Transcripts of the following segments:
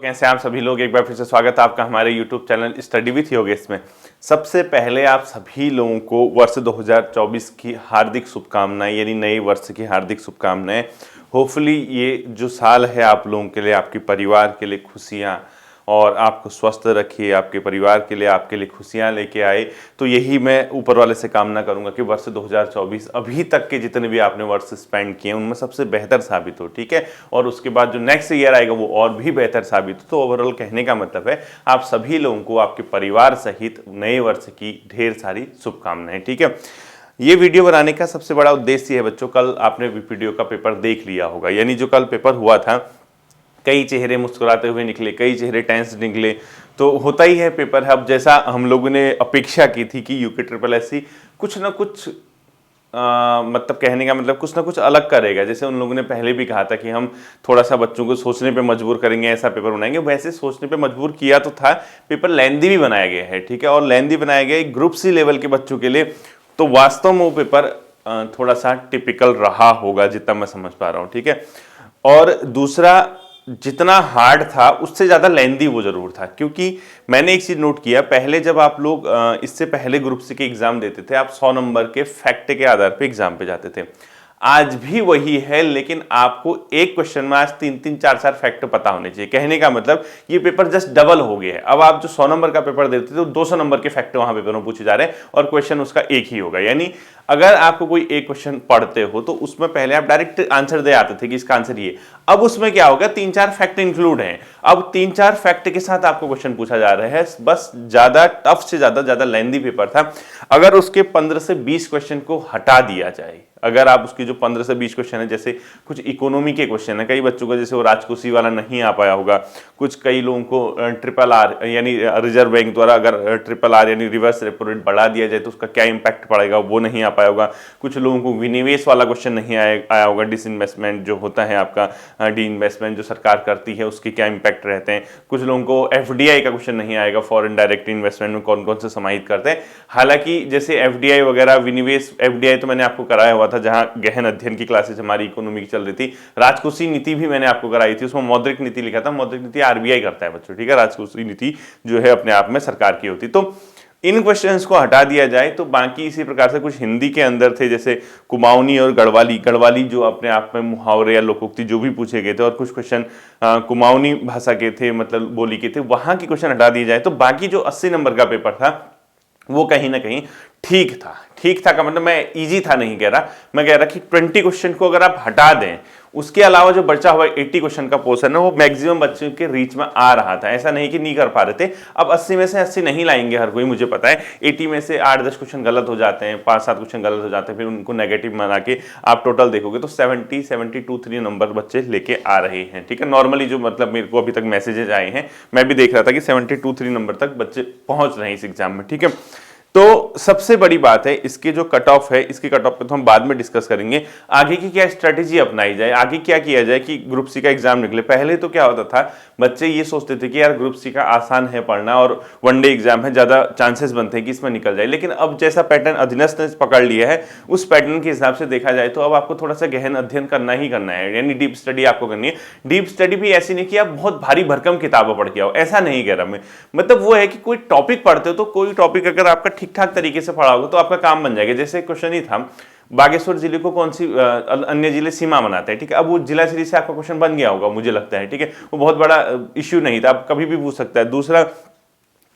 कैसे आप सभी लोग। एक बार फिर से स्वागत है आपका हमारे YouTube channel study with Yogesh में। सबसे पहले आप सभी लोगों को वर्ष 2024 की हार्दिक शुभकामनाएं, यानी नए वर्ष की हार्दिक शुभकामनाएं। होपफुली ये जो साल है आप लोगों के लिए, आपके परिवार के लिए खुशियां और आपको स्वस्थ रखिए, आपके परिवार के लिए, आपके लिए खुशियां लेके आए। तो यही मैं ऊपर वाले से कामना करूंगा कि वर्ष 2024 अभी तक के जितने भी आपने वर्ष स्पेंड किए उनमें सबसे बेहतर साबित हो, ठीक है। और उसके बाद जो नेक्स्ट ईयर आएगा वो और भी बेहतर साबित हो। तो ओवरऑल कहने का मतलब है आप सभी लोगों को आपके परिवार सहित नए वर्ष की ढेर सारी शुभकामनाएं, ठीक है। ये वीडियो बनाने का सबसे बड़ा उद्देश्य है बच्चों, कल आपने वीडियो का पेपर देख लिया होगा, यानी जो कल पेपर हुआ था, कई चेहरे मुस्कुराते हुए निकले, कई चेहरे टेंस निकले। तो होता ही है पेपर है। अब जैसा हम लोगों ने अपेक्षा की थी कि यूके ट्रिपल एससी कुछ ना कुछ मतलब कहने का मतलब कुछ ना कुछ अलग करेगा। जैसे उन लोगों ने पहले भी कहा था कि हम थोड़ा सा बच्चों को सोचने पे मजबूर करेंगे, ऐसा पेपर बनाएंगे। वैसे सोचने पे मजबूर किया तो था, पेपर लेंदी भी बनाया गया है, ठीक है। और लेंदी बनाया गया है ग्रुप सी लेवल के बच्चों के लिए। तो वास्तव में वो पेपर थोड़ा सा टिपिकल रहा होगा जितना मैं समझ पा रहा हूँ, ठीक है। और दूसरा, जितना हार्ड था उससे ज़्यादा लेंदी वो जरूर था, क्योंकि मैंने एक चीज़ नोट किया, पहले जब आप लोग इससे पहले ग्रुप सी के एग्जाम देते थे, आप 100 नंबर के फैक्ट के आधार पे एग्जाम पे जाते थे। आज भी वही है, लेकिन आपको एक क्वेश्चन में आज 3-3, 4-4 फैक्ट पता होने चाहिए। कहने का मतलब ये पेपर जस्ट डबल हो गया है। अब आप जो 100 नंबर का पेपर देते थे तो 200 नंबर के फैक्ट वहां पेपर में पूछे जा रहे हैं और क्वेश्चन उसका एक ही होगा। यानी अगर आपको कोई एक क्वेश्चन पढ़ते हो तो उसमें पहले आप डायरेक्ट आंसर दे आते थे कि इसका आंसर ये। अब उसमें क्या होगा, 3-4 फैक्ट इंक्लूड हैं। अब 3-4 फैक्ट के साथ आपको क्वेश्चन पूछा जा रहा है। बस ज्यादा टफ से ज्यादा लेंदी पेपर था। अगर उसके 15 से 20 क्वेश्चन को हटा दिया जाए, अगर आप उसकी जो 15 से 20 क्वेश्चन है, जैसे कुछ इकोनॉमी के क्वेश्चन है, कई बच्चों को जैसे वो राजकोषीय वाला नहीं आ पाया होगा, कुछ कई लोगों को ट्रिपल आर यानी रिजर्व बैंक द्वारा अगर ट्रिपल आर यानी रिवर्स रेपो रेट बढ़ा दिया जाए तो उसका क्या इंपैक्ट पड़ेगा वो नहीं आ पाया होगा। कुछ लोगों को विनिवेश वाला क्वेश्चन नहीं आया होगा, डिसइन्वेस्टमेंट जो होता है आपका, डी इन्वेस्टमेंट जो सरकार करती है उसके क्या इंपैक्ट रहते हैं। कुछ लोगों को एफडीआई का क्वेश्चन नहीं आएगा, फॉरेन डायरेक्ट इन्वेस्टमेंट में कौन कौन से समाहित करते हैं। हालांकि जैसे एफडीआई वगैरह, विनिवेश, एफडीआई तो मैंने आपको कराया हुआ था जहां गहन अध्ययन की क्लासेस हमारी इकोनॉमी की चल रही थी। राजकोषीय नीति भी मैंने आपको कराई थी, उसमें मौद्रिक नीति लिखा था। मौद्रिक नीति आरबीआई करता है बच्चों, ठीक है। राजकोषीय नीति जो है अपने आप में सरकार की होती। तो इन क्वेश्चंस को हटा दिया जाए तो बाकी इसी प्रकार से कुछ हिंदी के अंदर थे, जैसे कुमाऊनी और गढ़वाली जो अपने आप में मुहावरे या लोकोक्ति जो भी पूछे गए थे, और कुछ क्वेश्चन कुमाऊनी भाषा के थे, मतलब बोली के थे, वहां की क्वेश्चन हटा दिए जाए तो बाकी जो 80 नंबर का पेपर था वो कहीं ना कहीं ठीक था। ठीक था का मतलब मैं इजी था नहीं कह रहा, मैं कह रहा कि 20 क्वेश्चन को अगर आप हटा दें, उसके अलावा जो बचा हुआ 80 क्वेश्चन का पोर्शन है वो मैक्सिमम बच्चों के रीच में आ रहा था। ऐसा नहीं कि नहीं कर पा रहे थे। अब 80 में से 80 नहीं लाएंगे हर कोई, मुझे पता है। 80 में से 8-10 क्वेश्चन गलत हो जाते हैं, 5-7 क्वेश्चन गलत हो जाते हैं, फिर उनको नेगेटिव बना के आप टोटल देखोगे तो 72-73 नंबर बच्चे लेके आ रहे हैं, ठीक है। नॉर्मली जो मतलब मेरे को अभी तक मैसेजेस आए हैं, मैं भी देख रहा था कि 72-73 नंबर तक बच्चे पहुंच रहे हैं इस एग्जाम में, ठीक है। तो सबसे बड़ी बात है, इसके जो कट ऑफ है, इसके कट ऑफ पे तो हम बाद में डिस्कस करेंगे। आगे की क्या स्ट्रेटेजी अपनाई जाए, आगे क्या किया जाए कि ग्रुप सी का एग्जाम निकले। पहले तो क्या होता था, बच्चे ये सोचते थे कि यार ग्रुप सी का आसान है पढ़ना और वनडे एग्जाम है, ज्यादा चांसेस बनते हैं कि इसमें निकल जाए। लेकिन अब जैसा पैटर्न अधीनस्थ ने पकड़ लिया है, उस पैटर्न के हिसाब से देखा जाए तो अब आपको थोड़ा सा गहन अध्ययन करना ही करना है, यानी डीप स्टडी आपको करनी है। डीप स्टडी भी ऐसी नहीं कि आप बहुत भारी भरकम किताबें पढ़ के आओ, ऐसा नहीं कह रहा मैं। मतलब वो है कि कोई टॉपिक पढ़ते हो तो कोई टॉपिक अगर आपका ठीक ठाक तरीके से पढ़ा होगा तो आपका काम बन जाएगा। जैसे क्वेश्चन ही था, बागेश्वर जिले को कौन सी अन्य जिले सीमा बनाते हैं, ठीक है। अब वो जिला सीरीज से आपका क्वेश्चन बन गया होगा मुझे लगता है, ठीक है। वो बहुत बड़ा इश्यू नहीं था, आप कभी भी पूछ सकता है। दूसरा,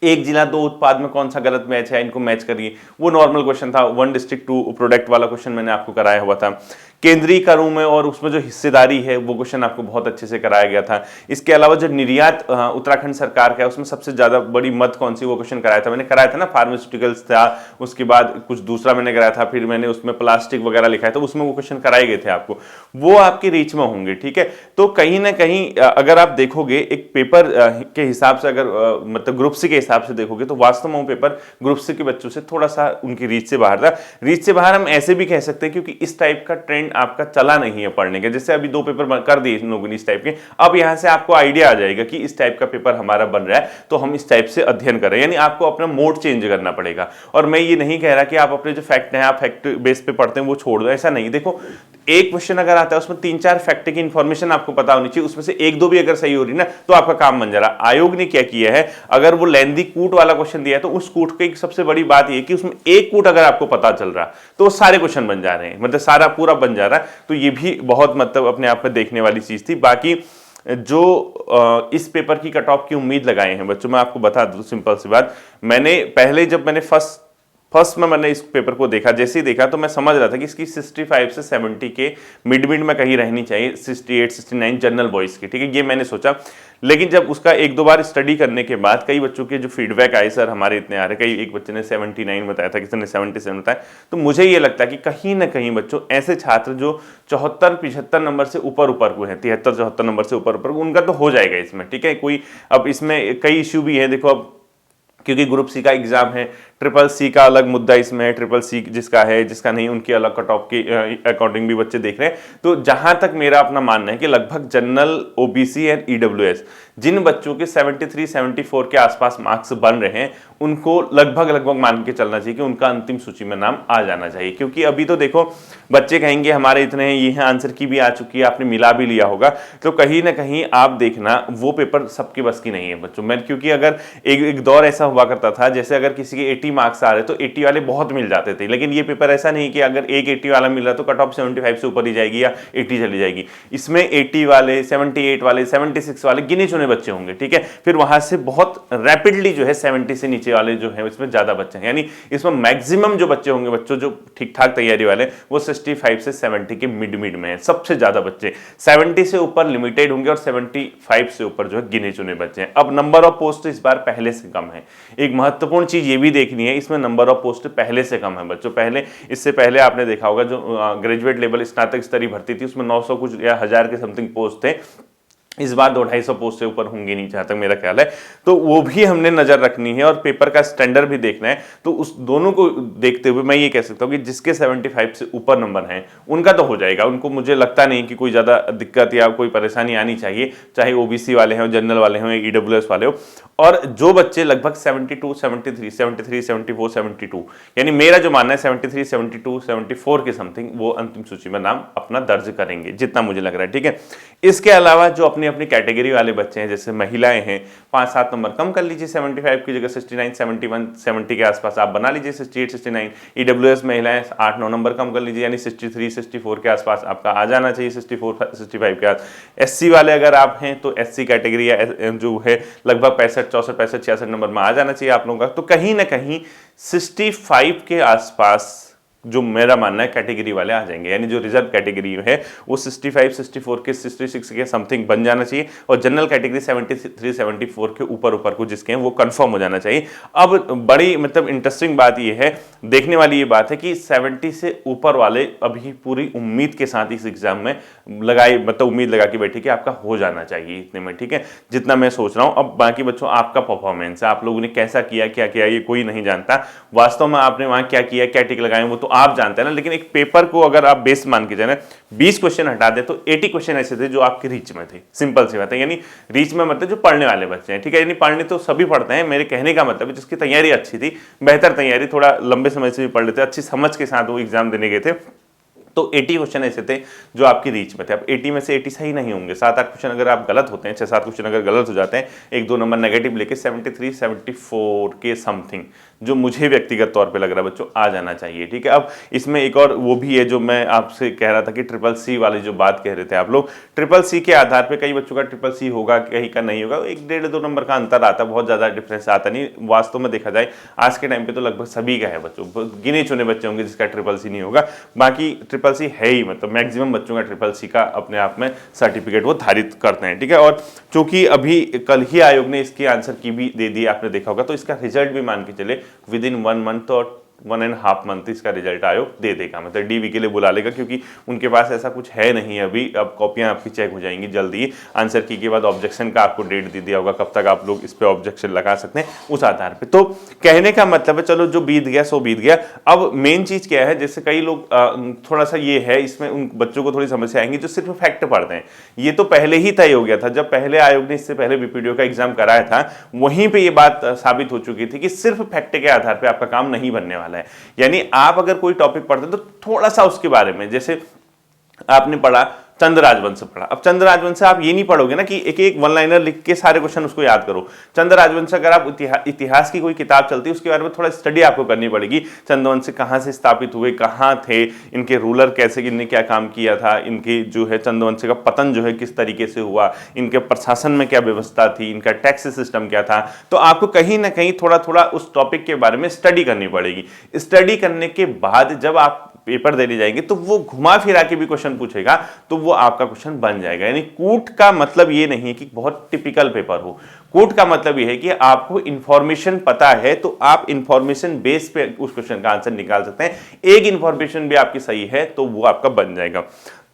एक जिला दो उत्पाद में कौन सा गलत मैच है, इनको मैच करिए, वो नॉर्मल क्वेश्चन था। 1 डिस्ट्रिक्ट 2 प्रोडक्ट वाला क्वेश्चन मैंने आपको कराया हुआ था। केंद्रीय करों में और उसमें जो हिस्सेदारी है वो क्वेश्चन आपको बहुत अच्छे से कराया गया था। इसके अलावा जो निर्यात उत्तराखंड सरकार का है उसमें सबसे ज्यादा बड़ी मद कौन सी, वो क्वेश्चन कराया था मैंने, कराया था ना। फार्मास्यूटिकल्स था, उसके बाद कुछ दूसरा मैंने कराया था, फिर मैंने उसमें प्लास्टिक वगैरह लिखा है, तो उसमें वो क्वेश्चन कराए गए थे आपको, वो आपके रीच में होंगे, ठीक है। तो कहीं ना कहीं अगर आप देखोगे एक पेपर के हिसाब से, अगर मतलब ग्रुप सी के हिसाब से देखोगे तो वास्तव में वो पेपर ग्रुप सी के बच्चों से थोड़ा सा उनकी रीच से बाहर था। रीच से बाहर हम ऐसे भी कह सकते हैं क्योंकि इस टाइप का ट्रेंड माइंड आपका चला नहीं है पढ़ने के, जैसे अभी 2 पेपर कर दिए इन लोगों ने इस टाइप के, अब यहां से आपको आइडिया आ जाएगा कि इस टाइप का पेपर हमारा बन रहा है तो हम इस टाइप से अध्ययन करें, यानी आपको अपना मोड चेंज करना पड़ेगा। और मैं ये नहीं कह रहा कि आप अपने जो फैक्ट हैं आप फैक्ट बेस पे पढ़ते हैं वो छोड़ दो, ऐसा नहीं। देखो एक क्वेश्चन अगर आता है उसमें 3-4 फैक्ट की इंफॉर्मेशन आपको पता होनी चाहिए, उसमें से 1-2 भी अगर सही हो रही ना तो आपका काम बन जा रहा। आयोग ने क्या किया है, अगर वो लेंदी कूट वाला क्वेश्चन दिया है तो उस कूट की सबसे बड़ी बात ये कि उसमें एक कूट अगर आपको पता चल रहा तो वो सारे क्वेश्चन बन जा रहे हैं, मतलब सारा पूरा बन जा रहा है। तो ये भी बहुत मतलब अपने आप में देखने वाली चीज थी। बाकी जो इस पेपर की कट ऑफ की उम्मीद लगाए हैं बच्चों, मैं आपको बता दूं सिंपल सी बात, मैंने पहले जब मैंने फर्स्ट में मैंने इस पेपर को देखा, जैसे ही देखा तो मैं समझ रहा था कि इसकी 65 से 70 के मिड में कहीं रहनी चाहिए, 68 69 जनरल बॉयज की, ठीक है, ये मैंने सोचा। लेकिन जब उसका 1-2 बार स्टडी करने के बाद कई बच्चों के जो फीडबैक आए, सर हमारे इतने आ रहे, कई एक बच्चे ने 79 बताया था, किसी ने 77 बताया, तो मुझे ये लगता है कि कहीं ना कहीं बच्चों ऐसे छात्र जो 74-75 नंबर से ऊपर को हैं, 73-74 नंबर से ऊपर उनका तो हो जाएगा इसमें, ठीक है। कोई अब इसमें कई इश्यू भी है, देखो अब क्योंकि ग्रुप सी का एग्जाम है, ट्रिपल सी का अलग मुद्दा इसमें है, ट्रिपल सी जिसका है जिसका नहीं उनकी अलग कट ऑफ के अकॉर्डिंग भी बच्चे देख रहे हैं। तो जहां तक मेरा अपना मानना है कि लगभग जनरल, ओबीसी एंड ईडब्ल्यूएस जिन बच्चों के 73-74 के आसपास मार्क्स बन रहे हैं उनको लगभग मान के चलना चाहिए कि उनका अंतिम सूची में नाम आ जाना चाहिए। क्योंकि अभी तो देखो बच्चे कहेंगे हमारे इतने हैं, ये आंसर की भी आ चुकी है, आपने मिला भी लिया होगा, तो कहीं ना कहीं आप देखना वो पेपर सबके बस की नहीं है बच्चों। मैं क्योंकि अगर एक दौर ऐसा हुआ करता था जैसे अगर किसी के 80 मार्क्स आ रहे तो 80 वाले बहुत मिल जाते थे, लेकिन ये पेपर ऐसा नहीं कि अगर एक 80 वाला मिल रहा तो कट ऑफ 75 से ऊपर ही जाएगी या 80 चली जाएगी। इसमें 80 वाले, 78 वाले, 76 वाले गिने चुने बच्चे होंगे, ठीक है। फिर वहां से बहुत रैपिडली जो है 70 से नीचे वाले जो है इसमें ज्यादा बच्चे हैं, यानी इसमें मैक्सिमम जो बच्चे होंगे बच्चों जो ठीक ठाक तैयारी वाले वो 65 से 70 के मिड में है। सबसे ज्यादा बच्चे 70 से ऊपर लिमिटेड होंगे और 75 से ऊपर जो है गिने चुने बच्चे हैं। अब नंबर ऑफ पोस्ट इस बार पहले से कम है, एक महत्वपूर्ण चीज ये भी देखनी है, इसमें नंबर ऑफ पोस्ट पहले से कम है बच्चों। पहले इससे पहले आपने देखा होगा जो ग्रेजुएट लेवल स्नातक स्तरीय भर्ती थी उसमें 900 कुछ या 1000 के समथिंग पोस्ट थे, इस बार 200-250 पोस्ट से ऊपर होंगे नहीं जहां तक मेरा ख्याल है। तो वो भी हमने नजर रखनी है और पेपर का स्टैंडर्ड भी देखना है। तो उस दोनों को देखते हुए मैं ये कह सकता हूं कि जिसके 75 से ऊपर नंबर हैं उनका तो हो जाएगा, उनको मुझे लगता नहीं कि कोई ज्यादा दिक्कत या कोई परेशानी आनी चाहिए, चाहे ओबीसी वाले हों, जनरल वाले हों, ईडब्ल्यूएस वाले हो। और जो बच्चे लगभग 72, 73, 73, 74, 72 यानी मेरा जो मानना है 73, 72, 74 के समथिंग वो अंतिम सूची में नाम अपना दर्ज करेंगे, जितना मुझे लग रहा है, ठीक है। इसके अलावा जो अपनी अपनी कैटेगरी वाले बच्चे हैं, जैसे महिलाएं हैं, 5-7 नंबर कम कर लीजिए, 75 की जगह 69, 71, 70 के आसपास आप बना लीजिए, 68, 69। ईडब्ल्यूएस महिलाएं 8-9 नंबर कम कर लीजिए, यानी 63, 64 के आसपास आपका आ जाना चाहिए, 64, 65 के आस। एससी वाले अगर आप हैं तो एससी कैटेगरी जो है लगभग 65, 64, 65, 66 नंबर में आ जाना चाहिए आप लोगों का। तो कहीं ना कहीं 65 के आसपास जो मेरा मानना है कैटेगरी वाले आ जाएंगे, यानी जो रिजर्व कैटेगरी है वो 65, 64 के 66 के समथिंग बन जाना चाहिए और जनरल कैटेगरी 73, 74 के ऊपर को जिसके हैं वो कंफर्म हो जाना चाहिए। अब बड़ी मतलब इंटरेस्टिंग बात ये है, देखने वाली ये बात है कि 70 से ऊपर वाले अभी पूरी उम्मीद के साथ इस एग्जाम में लगाए, मतलब उम्मीद लगा के बैठे कि आपका हो जाना चाहिए इतने में, ठीक है, जितना मैं सोच रहा हूं। अब बाकी बच्चों आपका परफॉर्मेंस है, आप लोगों ने कैसा किया, क्या किया, ये कोई नहीं जानता वास्तव में आपने वहां क्या किया, क्या टिक लगाए वो तो आप जानते हैं ना। लेकिन एक पेपर को अगर आप बेस मान के जाए 20 क्वेश्चन हटा दे तो 80 क्वेश्चन ऐसे थे जो आपके रीच में थे, सिंपल सी बात है। यानी रीच में मतलब जो पढ़ने वाले बच्चे हैं, ठीक है, यानी पढ़ने तो सभी पढ़ते हैं, मेरे कहने का मतलब है जिसकी तैयारी अच्छी थी, बेहतर तैयारी, थोड़ा लंबे समय से भी पढ़ लेते, अच्छी समझ के साथ वो एग्जाम देने गए थे, तो 80 क्वेश्चन ऐसे थे जो आपकी रीच में थे। अब 80 में से 80 सही नहीं होंगे, 7-8 क्वेश्चन अगर आप गलत होते हैं, 6-7 क्वेश्चन अगर गलत हो जाते हैं, 1-2 नंबर नेगेटिव लेके 73, 74 के समथिंग जो मुझे व्यक्तिगत तौर पे लग रहा है बच्चों आ जाना चाहिए, ठीक है। अब इसमें एक और वो भी है जो मैं आपसे कह रहा था कि ट्रिपल सी वाली जो बात कह रहे थे आप लोग, ट्रिपल सी के आधार पे कई बच्चों का ट्रिपल सी होगा, कहीं का नहीं होगा, 1-1.5-2 नंबर का अंतर आता है, बहुत ज्यादा डिफरेंस आता नहीं। वास्तव में देखा जाए आज के टाइम पे तो लगभग सभी का है बच्चों, गिने चुने बच्चे होंगे जिसका ट्रिपल सी नहीं होगा, बाकी ट्रिपल सी है ही, मतलब मैक्सिमम बच्चों का ट्रिपल सी का अपने आप में सर्टिफिकेट वो धारित करते हैं, ठीक है। और चूंकि अभी कल ही आयोग ने इसकी आंसर की भी दे दी, आपने देखा होगा, तो इसका रिजल्ट भी मान के चले विद इन 1 मंथ और 1.5 मंथ इसका रिजल्ट आयोग दे देगा, मतलब डीवी के लिए बुला लेगा, क्योंकि उनके पास ऐसा कुछ है नहीं अभी। अब कॉपियां आपकी चेक हो जाएंगी जल्दी ही, आंसर की के बाद ऑब्जेक्शन का आपको डेट दे दिया होगा कब तक आप लोग इस पे ऑब्जेक्शन लगा सकते हैं उस आधार पे। तो कहने का मतलब है चलो जो बीत गया सो बीत गया। अब मेन चीज क्या है, जैसे कई लोग थोड़ा सा ये है इसमें उन बच्चों को थोड़ी समस्या आएंगी जो सिर्फ फैक्ट पढ़ते हैं। ये तो पहले ही तय हो गया था, जब पहले आयोग ने इससे पहले बीपीडीओ का एग्जाम कराया था वहीं पे ये बात साबित हो चुकी थी कि सिर्फ फैक्ट के आधार पे आपका काम नहीं बनने वाला है। यानी आप अगर कोई टॉपिक पढ़ते हैं तो थोड़ा सा उसके बारे में, जैसे आपने पढ़ा चंद्र राजवंश पढ़ा, अब चंद्र राजवंश आप ये नहीं पढ़ोगे ना कि एक एक वन लाइनर लिख के सारे क्वेश्चन उसको याद करो। चंद्र राजवंश अगर आप इतिहास की कोई किताब चलती है उसके बारे में थोड़ा स्टडी आपको करनी पड़ेगी। चंद्रवंश कहाँ से स्थापित हुए, कहाँ थे, इनके रूलर कैसे, इनने क्या काम किया था, इनके जो है चंद्रवंश का पतन जो है किस तरीके से हुआ, इनके प्रशासन में क्या व्यवस्था थी, इनका टैक्स सिस्टम क्या था। तो आपको कहीं ना कहीं थोड़ा थोड़ा उस टॉपिक के बारे में स्टडी करनी पड़ेगी। स्टडी करने के बाद जब आप पेपर देने जाएंगे तो वो घुमा फिरा के भी क्वेश्चन पूछेगा तो वो आपका क्वेश्चन बन जाएगा। यानी कूट का मतलब ये नहीं है कि बहुत टिपिकल पेपर हो, कूट का मतलब ये है कि आपको इंफॉर्मेशन पता है तो आप इंफॉर्मेशन बेस पे उस क्वेश्चन का आंसर निकाल सकते हैं। एक इंफॉर्मेशन भी आपकी सही है तो वो आपका बन जाएगा।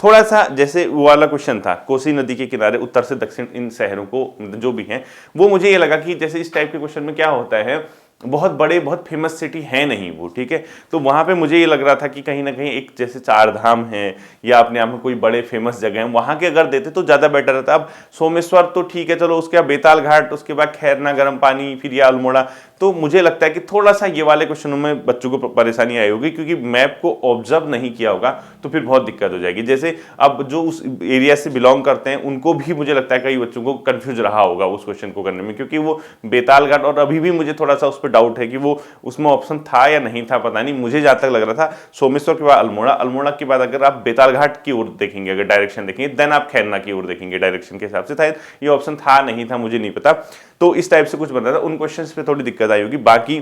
थोड़ा सा जैसे वो वाला क्वेश्चन था कोसी नदी के किनारे उत्तर से दक्षिण इन शहरों को जो भी हैं, वो मुझे ये लगा कि जैसे इस टाइप के क्वेश्चन में क्या होता है, बहुत बड़े बहुत फेमस सिटी है नहीं वो, ठीक है। तो वहां पे मुझे ये लग रहा था कि कहीं ना कहीं एक जैसे चार धाम है या अपने आप में कोई बड़े फेमस जगह है वहां के अगर देते तो ज्यादा बेटर रहता। अब सोमेश्वर तो ठीक है चलो, उसके बाद बेताल घाट, उसके बाद खैरना गर्म पानी, फिर या अल्मोड़ा, तो मुझे लगता है कि थोड़ा सा ये वाले क्वेश्चनों में बच्चों को परेशानी आई होगी क्योंकि मैप को ऑब्जर्व नहीं किया होगा तो फिर बहुत दिक्कत हो जाएगी। जैसे अब जो उस एरिया से बिलोंग करते हैं उनको भी मुझे लगता है कई बच्चों को कंफ्यूज रहा होगा उस क्वेश्चन को करने में, क्योंकि वो बेताल घाट, और अभी भी मुझे थोड़ा सा उस पर डाउट है कि वो उसमें ऑप्शन था या नहीं था, पता नहीं। मुझे जहां तक लग रहा था सोमेश्वर के बाद अल्मोड़ा, अल्मोड़ा के बाद अगर आप बेताल घाट की ओर देखेंगे, अगर डायरेक्शन देखेंगे, देन आप खैरना की ओर देखेंगे डायरेक्शन के हिसाब से, शायद ये ऑप्शन था नहीं था मुझे नहीं पता। तो इस टाइप से कुछ बन रहा था, उन क्वेश्चंस पे थोड़ी दिक्कत आई होगी। बाकी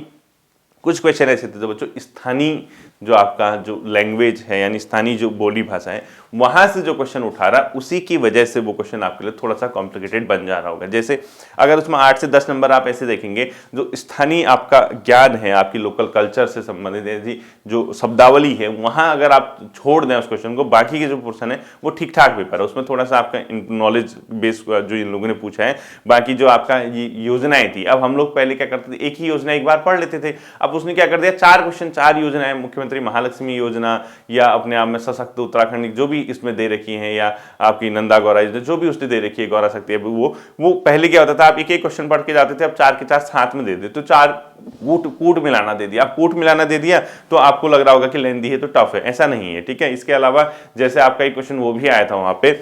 कुछ क्वेश्चन ऐसे थे तो बच्चों स्थानीय जो आपका जो लैंग्वेज है यानी स्थानीय जो बोली भाषा है वहां से जो क्वेश्चन उठा रहा उसी की वजह से वो क्वेश्चन आपके लिए थोड़ा सा कॉम्प्लिकेटेड बन जा रहा होगा। जैसे अगर उसमें 8 से 10 नंबर आप ऐसे देखेंगे, जो स्थानीय आपका ज्ञान है, आपकी लोकल कल्चर से संबंधित ऐसी जो शब्दावली है, वहां अगर आप छोड़ दें उस क्वेश्चन को, बाकी के जो पोर्शन है वो ठीक ठाक पेपर है, उसमें थोड़ा सा आपका नॉलेज बेस जो इन लोगों ने पूछा है। बाकी जो आपका योजनाएं थी, अब हम लोग पहले क्या करते थे, एक ही योजना एक बार पढ़ लेते थे, अब उसने क्या कर दिया 4 क्वेश्चन 4 योजनाएं, मुख्यमंत्री महालक्ष्मी योजना या अपने आप में सशक्त उत्तराखंड जो भी इसमें दे रखी हैं, या आपकी नंदा गौरा योजना जो भी उसने दे रखी है, गौरा शक्ति, वो पहले क्या होता था आप एक एक क्वेश्चन पढ़ के जाते थे, अब 4 के 4 साथ में दे दे, तो 4 कूट मिलाना दे दिया। अब कूट मिलाना दे दिया तो आपको लग रहा होगा कि लेंदी है तो टफ है, ऐसा नहीं है, ठीक है। इसके अलावा जैसे आपका एक क्वेश्चन वो भी आया था वहां पे,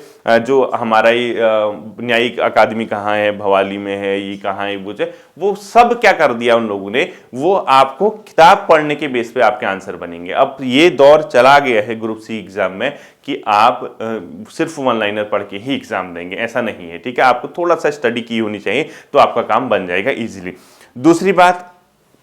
जो हमारा ही न्यायिक अकादमी कहाँ है, भवाली में है, ये कहाँ है, वो सब क्या कर दिया उन लोगों ने, वो आपको किताब पढ़ने के बेस पे आपके आंसर बनेंगे। अब ये दौर चला गया है ग्रुप सी एग्जाम में कि आप सिर्फ वन लाइनर पढ़ के ही एग्जाम देंगे, ऐसा नहीं है, ठीक है। आपको थोड़ा सा स्टडी की होनी चाहिए तो आपका काम बन जाएगा इजीली। दूसरी बात,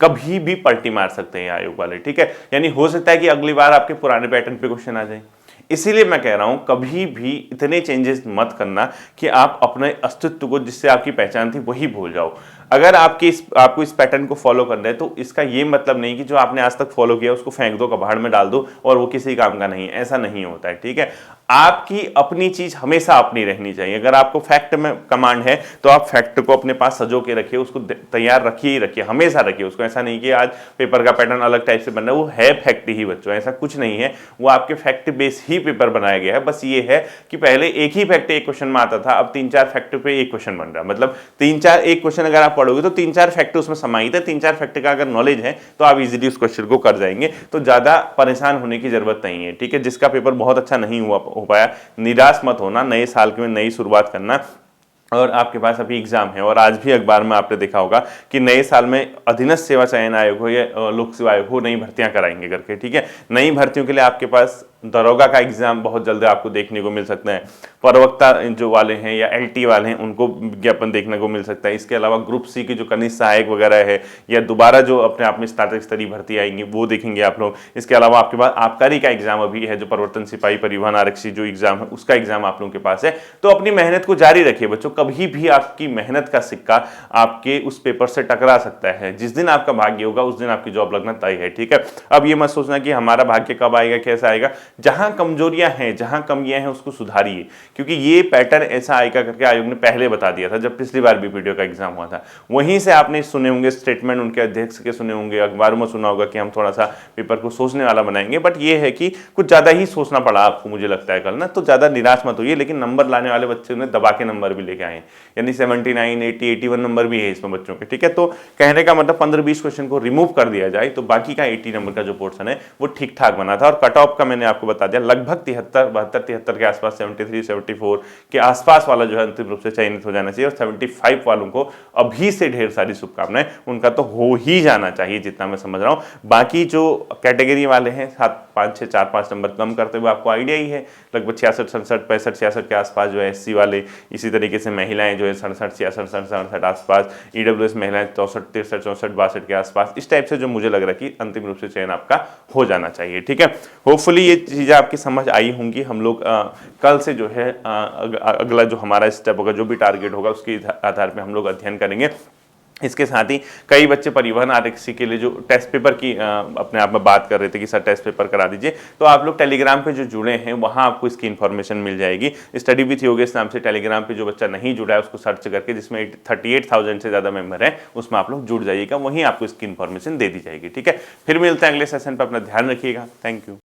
कभी भी पलटी मार सकते हैं आयोग वाले, ठीक है। यानी हो सकता है कि अगली बार आपके पुराने पैटर्न पे क्वेश्चन आ जाए, इसीलिए मैं कह रहा हूं कभी भी इतने चेंजेस मत करना कि आप अपने अस्तित्व को, जिससे आपकी पहचान थी, वही भूल जाओ। अगर आपको इस पैटर्न को फॉलो करना है तो इसका ये मतलब नहीं कि जो आपने आज तक फॉलो किया उसको फेंक दो, कबाड़ में डाल दो और वो किसी काम का नहीं है, ऐसा नहीं होता है, ठीक है। आपकी अपनी चीज हमेशा अपनी रहनी चाहिए। अगर आपको फैक्ट में कमांड है तो आप फैक्ट को अपने पास सजो के रखिए, उसको तैयार रखिए ही रखिए, हमेशा रखिए उसको। ऐसा नहीं कि आज पेपर का पैटर्न अलग टाइप से बन रहा है, वो है फैक्ट ही बच्चों, ऐसा कुछ नहीं है, वो आपके फैक्ट बेस ही पेपर बनाया गया है। बस ये है कि पहले एक ही फैक्ट एक क्वेश्चन में आता था, अब 3-4 फैक्ट पे एक क्वेश्चन बन रहा है, मतलब 3-4 एक क्वेश्चन अगर आप पढ़ोगे तो 3-4 फैक्ट उसमें समाहित है, 3-4 फैक्ट का अगर नॉलेज है तो आप इजीली उस क्वेश्चन को कर जाएंगे, तो ज्यादा परेशान होने की जरूरत नहीं है, ठीक है। जिसका पेपर बहुत अच्छा नहीं हो पाया, निराश मत होना, नए साल में नई शुरुआत करना। और आपके पास अभी एग्जाम है, और आज भी अखबार में आपने देखा होगा कि नए साल में अधीनस्थ सेवा चयन आयोग हो या लोक सेवा आयोग हो, नई भर्तियां कराएंगे करके, ठीक है। नई भर्तियों के लिए आपके पास दरोगा का एग्जाम बहुत जल्दी आपको देखने को मिल सकता है। प्रवक्ता जो वाले हैं या एलटी वाले हैं उनको विज्ञापन देखने को मिल सकता है। इसके अलावा ग्रुप सी के जो कनिष्ठ सहायक वगैरह है या दोबारा जो अपने आप में स्नातक स्तरीय भर्ती आएंगी वो देखेंगे आप लोग। इसके अलावा आपके पास आबकारी का एग्जाम अभी है, जो प्रवर्तन सिपाही परिवहन आरक्षी जो एग्जाम है उसका एग्जाम आप लोगों के पास है। तो अपनी मेहनत को जारी रखिए बच्चों, कभी भी आपकी मेहनत का सिक्का आपके उस पेपर से टकरा सकता है। जिस दिन आपका भाग्य होगा उस दिन आपकी जॉब लगना तय है, ठीक है। अब ये मत सोचना कि हमारा भाग्य कब आएगा, कैसा आएगा। जहां कमजोरियां हैं, जहां कमियां हैं उसको सुधारिए, क्योंकि ये पैटर्न ऐसा आएगा करके आयोग ने पहले बता दिया था जब पिछली बार बीपीडीओ का एग्जाम हुआ था। वहीं से आपने सुने होंगे स्टेटमेंट, उनके अध्यक्ष के सुने होंगे, अखबारों में सुना होगा कि हम थोड़ा सा पेपर को सोचने वाला बनाएंगे। बट ये है कि कुछ ज्यादा ही सोचना पड़ा आपको, मुझे लगता है कल ना, तो ज्यादा निराश मत होइए। लेकिन नंबर लाने वाले बच्चे ने दबा के नंबर भी लेके आए, यानी 79, 80, 81 नंबर भी है इसमें बच्चों के, ठीक है। तो कहने का मतलब 15-20 क्वेश्चन को रिमूव कर दिया जाए तो बाकी का 80 नंबर का जो पोर्शन है वो ठीक ठाक बना था। और कट ऑफ का मैंने आपको बता दिया, लगभग 73 के आसपास, 73, 74 के आसपास वाला जो है अंतिम रूप से चयनित हो जाना चाहिए। और 75 वालों को अभी से ढेर सारी शुभकामनाएं, उनका तो हो ही जाना चाहिए जितना मैं समझ रहा हूं। बाकी जो कैटेगरी वाले हैं 7, 5, 6, 4, 5 नंबर कम करते हुए आपको आइडिया ही है, लगभग 66, 67, 65, 66 के आसपास जो है एससी वाले, इसी तरीके से महिलाएं जो है 67, 66, 67 आसपास, ईडब्ल्यूएस महिलाएं 64, 63, 64, 62 के आसपास। इस टाइप से जो मुझे लग रहा है कि अंतिम रूप से चयन आपका हो जाना चाहिए, ठीक है। होपफुली ये चीजें आपकी समझ आई होंगी। हम लोग कल से जो है अगला जो हमारा स्टेप होगा, जो भी टारगेट होगा उसके आधार पर हम लोग अध्ययन करेंगे। इसके साथ ही कई बच्चे परिवहन आरक्षी के लिए जो टेस्ट पेपर की अपने आप में बात कर रहे थे कि सर टेस्ट पेपर करा दीजिए, तो आप लोग टेलीग्राम पे जो जुड़े हैं वहां आपको इसकी इन्फॉर्मेशन मिल जाएगी। स्टडी विथ योगेश नाम से टेलीग्राम पे जो बच्चा नहीं जुड़ा है उसको सर्च करके, जिसमें 38,000 से ज्यादा मेंबर है, उसमें आप लोग जुड़ जाइएगा, वहीं आपको इसकी इन्फॉर्मेशन दे दी जाएगी, ठीक है। फिर मिलते हैं अगले सेशन पर, अपना ध्यान रखिएगा। Thank you.